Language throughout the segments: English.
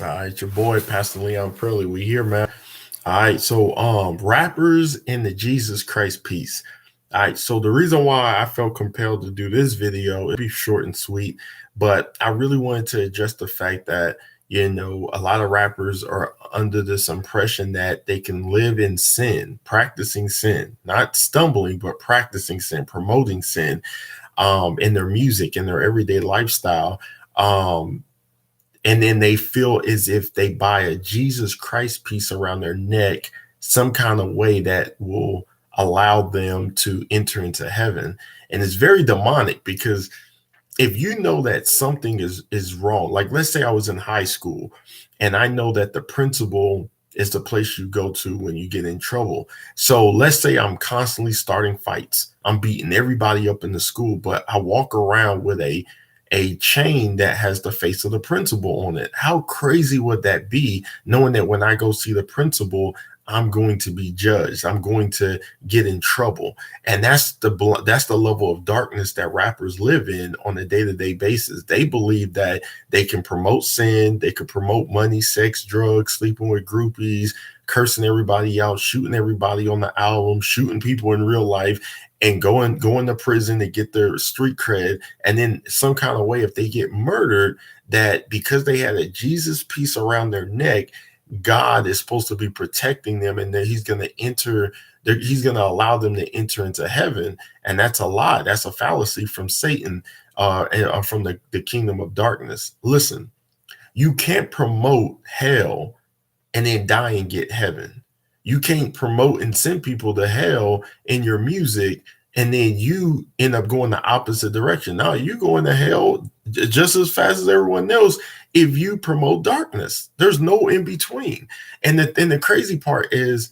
All right, your boy Pastor Leon Pearly. We here, man. All right, so rappers in the Jesus Christ piece. All right, so the reason why I felt compelled to do this video, it'll be short and sweet, but I really wanted to address the fact that a lot of rappers are under this impression that they can live in sin, practicing sin, not stumbling, but practicing sin, promoting sin, in their music, in their everyday lifestyle. Um, and then they feel as if they buy a Jesus Christ piece around their neck some kind of way that will allow them to enter into heaven. And it's very demonic because if you know that something is wrong, like let's say I was in high school and I know that the principal is the place you go to when you get in trouble. So let's say I'm constantly starting fights. I'm beating everybody up in the school, but I walk around with a chain that has the face of the principal on it. How crazy would that be, knowing that when I go see the principal, I'm going to be judged. I'm going to get in trouble. And that's the level of darkness that rappers live in on a day-to-day basis. They believe that they can promote sin, they can promote money, sex, drugs, sleeping with groupies, cursing everybody out, shooting everybody on the album, shooting people in real life, and going to prison to get their street cred. And then some kind of way, if they get murdered, that because they had a Jesus piece around their neck, God is supposed to be protecting them, and that He's going to enter. He's going to allow them to enter into heaven, and that's a lie. That's a fallacy from Satan, and from the kingdom of darkness. Listen, you can't promote hell and then die and get heaven. You can't promote and send people to hell in your music and then you end up going the opposite direction. Now you going to hell just as fast as everyone else if you promote darkness. There's no in between. And the crazy part is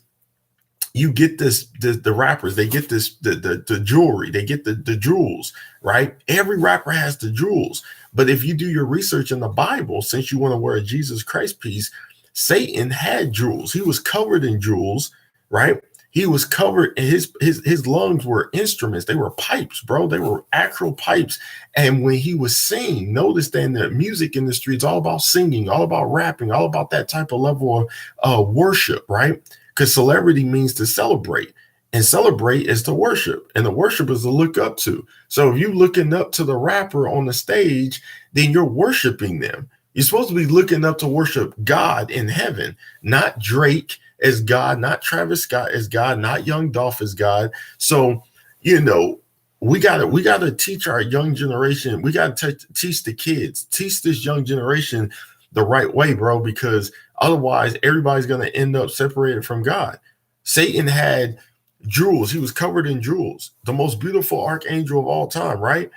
you get the rappers, they get this the jewelry, they get the jewels, right? Every rapper has the jewels. But if you do your research in the Bible, since you want to wear a Jesus Christ piece, Satan had jewels. He was covered in jewels, right? He was covered, and his lungs were instruments. They were pipes, bro. They were actual pipes. And when he was singing, notice that in the music industry, it's all about singing, all about rapping, all about that type of level of worship, right? Because celebrity means to celebrate, and celebrate is to worship, and the worship is to look up to. So if you're looking up to the rapper on the stage, then you're worshiping them. You're supposed to be looking up to worship God in heaven, not Drake as God, not Travis Scott as God, not Young Dolph as God. So, you know, we gotta teach our young generation. We gotta teach the kids, teach this young generation the right way, bro, because otherwise everybody's gonna end up separated from God. Satan had jewels. He was covered in jewels, the most beautiful archangel of all time, right?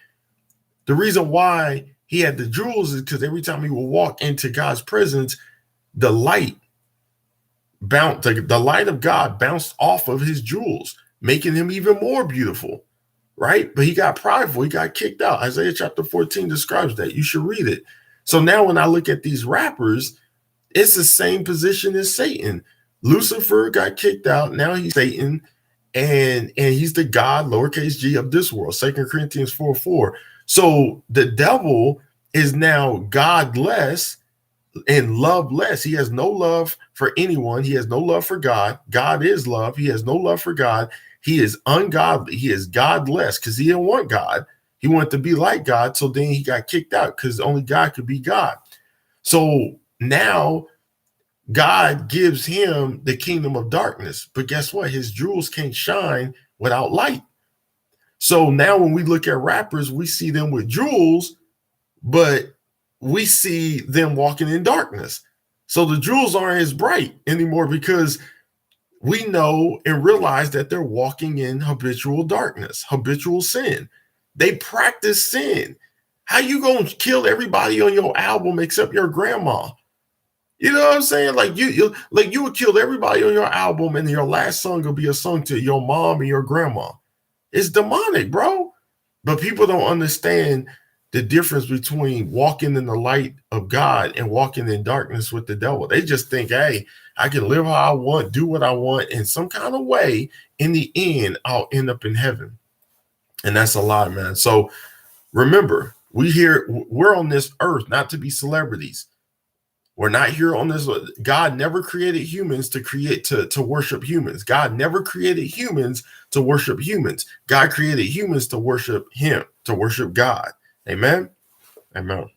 The reason why he had the jewels is because every time he would walk into God's presence, the light the light of God bounced off of his jewels, making him even more beautiful, right? But he got prideful, he got kicked out. Isaiah chapter 14 describes that. You should read it. So now when I look at these rappers, it's the same position as Satan. Lucifer got kicked out. Now he's Satan, and he's the God, lowercase g, of this world. 2 Corinthians 4:4. So the devil is now godless and loveless. He has no love for anyone. He has no love for God. God is love. He has no love for God. He is ungodly. He is godless because he didn't want God. He wanted to be like God. So then he got kicked out because only God could be God. So now God gives him the kingdom of darkness. But guess what? His jewels can't shine without light. So now when we look at rappers, we see them with jewels, but we see them walking in darkness. So the jewels aren't as bright anymore because we know and realize that they're walking in habitual darkness, habitual sin. They practice sin. How you gonna kill everybody on your album except your grandma? You know what I'm saying? Like you would kill everybody on your album, and your last song will be a song to your mom and your grandma. It's demonic, bro. But people don't understand the difference between walking in the light of God and walking in darkness with the devil. They just think, hey, I can live how I want, do what I want, in some kind of way. In the end, I'll end up in heaven. And that's a lie, man. So remember, we're on this earth not to be celebrities. We're not here on this. God never created humans to worship humans. God never created humans to worship humans. God created humans to worship him, to worship God. Amen. Amen.